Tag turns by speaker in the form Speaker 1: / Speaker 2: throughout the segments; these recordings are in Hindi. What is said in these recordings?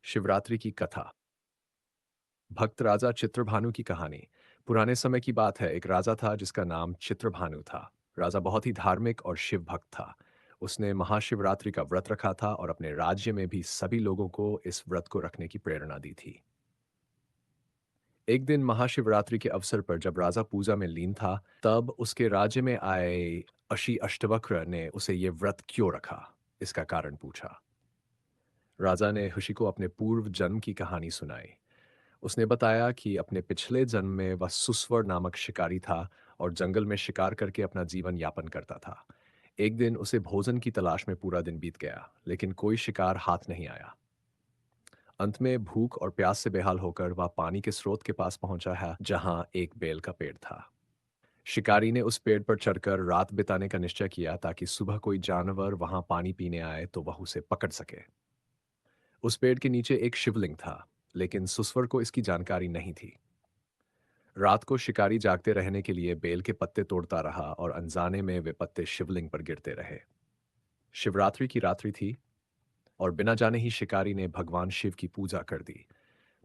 Speaker 1: शिवरात्रि की कथा। भक्त राजा चित्रभानु की कहानी। पुराने समय की बात है। एक राजा था जिसका नाम चित्रभानु था। राजा बहुत ही धार्मिक और शिव भक्त था। उसने महाशिवरात्रि का व्रत रखा था और अपने राज्य में भी सभी लोगों को इस व्रत को रखने की प्रेरणा दी थी। एक दिन महाशिवरात्रि के अवसर पर जब राजा पूजा में लीन था, तब उसके राज्य में आए अशी अष्टवक्र ने उसे ये व्रत क्यों रखा, इसका कारण पूछा। राजा ने ऋषि को अपने पूर्व जन्म की कहानी सुनाई। उसने बताया कि अपने पिछले जन्म में वह सुस्वर नामक शिकारी था और जंगल में शिकार करके अपना जीवन यापन करता था। एक दिन उसे भोजन की तलाश में पूरा दिन बीत गया, लेकिन कोई शिकार हाथ नहीं आया। अंत में भूख और प्यास से बेहाल होकर वह पानी के स्रोत के पास पहुंचा है, जहां एक बेल का पेड़ था। शिकारी ने उस पेड़ पर चढ़कर रात बिताने का निश्चय किया ताकि सुबह कोई जानवर वहां पानी पीने आए तो वह उसे पकड़ सके। उस पेड़ के नीचे एक शिवलिंग था, लेकिन सुस्वर को इसकी जानकारी नहीं थी। रात को शिकारी जागते रहने के लिए बेल के पत्ते तोड़ता रहा और अनजाने में वे पत्ते शिवलिंग पर गिरते रहे। शिवरात्रि की रात्रि थी और बिना जाने ही शिकारी ने भगवान शिव की पूजा कर दी।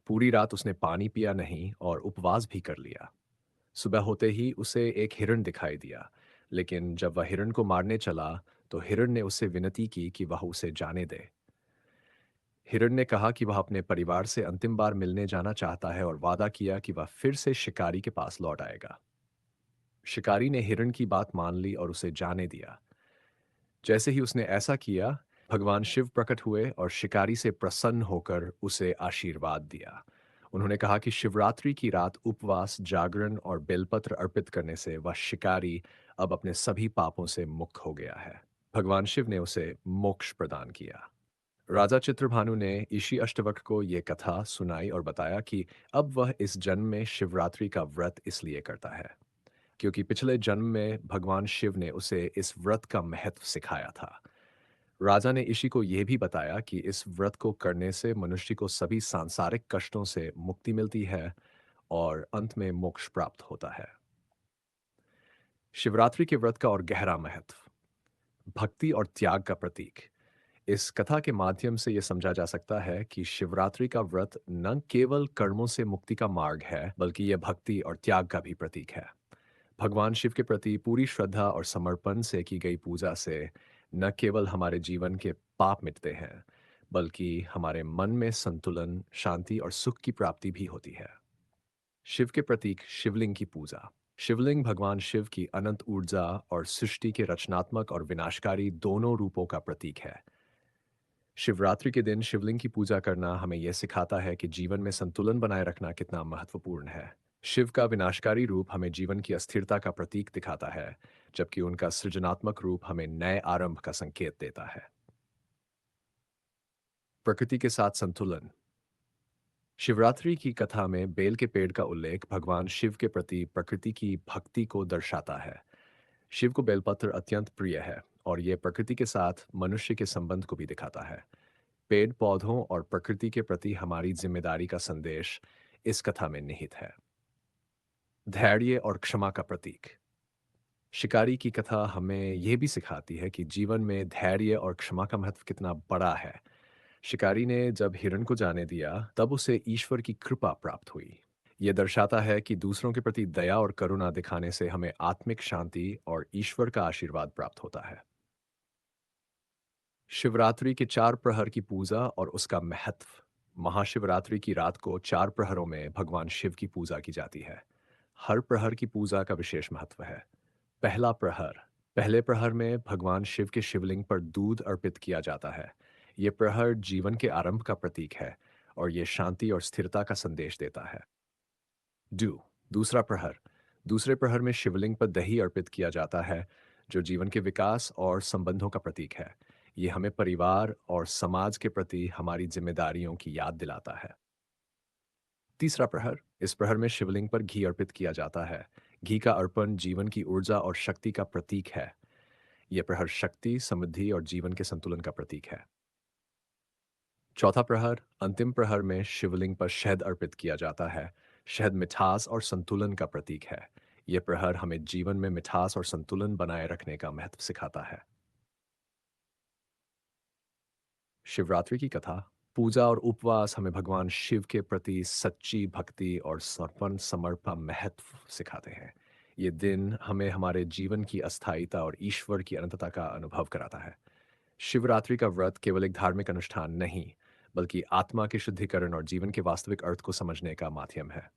Speaker 1: पूरी रात उसने पानी पिया नहीं और उपवास भी कर लिया। सुबह होते ही उसे एक हिरण दिखाई दिया, लेकिन जब वह हिरण को मारने चला तो हिरण ने उससे विनती की कि वह उसे जाने दे। हिरण ने कहा कि वह अपने परिवार से अंतिम बार मिलने जाना चाहता है और वादा किया कि वह फिर से शिकारी के पास लौट आएगा। शिकारी ने हिरण की बात मान ली और उसे जाने दिया। जैसे ही उसने ऐसा किया, भगवान शिव प्रकट हुए और शिकारी से प्रसन्न होकर उसे आशीर्वाद दिया। उन्होंने कहा कि शिवरात्रि की रात उपवास, जागरण और बेलपत्र अर्पित करने से वह शिकारी अब अपने सभी पापों से मुक्त हो गया है। भगवान शिव ने उसे मोक्ष प्रदान किया। राजा चित्रभानु ने ऋषि अष्टवक्र को यह कथा सुनाई और बताया कि अब वह इस जन्म में शिवरात्रि का व्रत इसलिए करता है क्योंकि पिछले जन्म में भगवान शिव ने उसे इस व्रत का महत्व सिखाया था। राजा ने ऋषि को यह भी बताया कि इस व्रत को करने से मनुष्य को सभी सांसारिक कष्टों से मुक्ति मिलती है और अंत में मोक्ष प्राप्त होता है। शिवरात्रि के व्रत का और गहरा महत्व। भक्ति और त्याग का प्रतीक। इस कथा के माध्यम से यह समझा जा सकता है कि शिवरात्रि का व्रत न केवल कर्मों से मुक्ति का मार्ग है, बल्कि यह भक्ति और त्याग का भी प्रतीक है। भगवान शिव के प्रति पूरी श्रद्धा और समर्पण से की गई पूजा से न केवल हमारे जीवन के पाप मिटते हैं, बल्कि हमारे मन में संतुलन, शांति और सुख की प्राप्ति भी होती है। शिव के प्रतीक शिवलिंग की पूजा। शिवलिंग भगवान शिव की अनंत ऊर्जा और सृष्टि के रचनात्मक और विनाशकारी दोनों रूपों का प्रतीक है। शिवरात्रि के दिन शिवलिंग की पूजा करना हमें यह सिखाता है कि जीवन में संतुलन बनाए रखना कितना महत्वपूर्ण है। शिव का विनाशकारी रूप हमें जीवन की अस्थिरता का प्रतीक दिखाता है, जबकि उनका सृजनात्मक रूप हमें नए आरंभ का संकेत देता है। प्रकृति के साथ संतुलन। शिवरात्रि की कथा में बेल के पेड़ का उल्लेख भगवान शिव के प्रति प्रकृति की भक्ति को दर्शाता है। शिव को बेलपत्र अत्यंत प्रिय है और यह प्रकृति के साथ मनुष्य के संबंध को भी दिखाता है। पेड़ पौधों और प्रकृति के प्रति हमारी जिम्मेदारी का संदेश इस कथा में निहित है। धैर्य और क्षमा का प्रतीक। शिकारी की कथा हमें यह भी सिखाती है कि जीवन में धैर्य और क्षमा का महत्व कितना बड़ा है। शिकारी ने जब हिरण को जाने दिया, तब उसे ईश्वर की कृपा प्राप्त हुई। यह दर्शाता है कि दूसरों के प्रति दया और करुणा दिखाने से हमें आत्मिक शांति और ईश्वर का आशीर्वाद प्राप्त होता है। शिवरात्रि के 4 प्रहर की पूजा और उसका महत्व। महाशिवरात्रि की रात को 4 प्रहरों में भगवान शिव की पूजा की जाती है। हर प्रहर की पूजा का विशेष महत्व है। पहला प्रहर। पहले प्रहर में भगवान शिव के शिवलिंग पर दूध अर्पित किया जाता है। ये प्रहर जीवन के आरंभ का प्रतीक है और ये शांति और स्थिरता का संदेश देता है। डू। दूसरा प्रहर। दूसरे प्रहर में शिवलिंग पर दही अर्पित किया जाता है, जो जीवन के विकास और संबंधों का प्रतीक है। ये हमें परिवार और समाज के प्रति हमारी जिम्मेदारियों की याद दिलाता है। तीसरा प्रहर। इस प्रहर में शिवलिंग पर घी अर्पित किया जाता है। घी का अर्पण जीवन की ऊर्जा और शक्ति का प्रतीक है। यह प्रहर शक्ति, समृद्धि और जीवन के संतुलन का प्रतीक है। चौथा प्रहर। अंतिम प्रहर में शिवलिंग पर शहद अर्पित किया जाता है। शहद मिठास और संतुलन का प्रतीक है। यह प्रहर हमें जीवन में मिठास और संतुलन बनाए रखने का महत्व सिखाता है। शिवरात्रि की कथा। पूजा और उपवास हमें भगवान शिव के प्रति सच्ची भक्ति और समर्पण महत्व सिखाते हैं। ये दिन हमें हमारे जीवन की अस्थायीता और ईश्वर की अनंतता का अनुभव कराता है। शिवरात्रि का व्रत केवल एक धार्मिक अनुष्ठान नहीं, बल्कि आत्मा के शुद्धिकरण और जीवन के वास्तविक अर्थ को समझने का माध्यम है।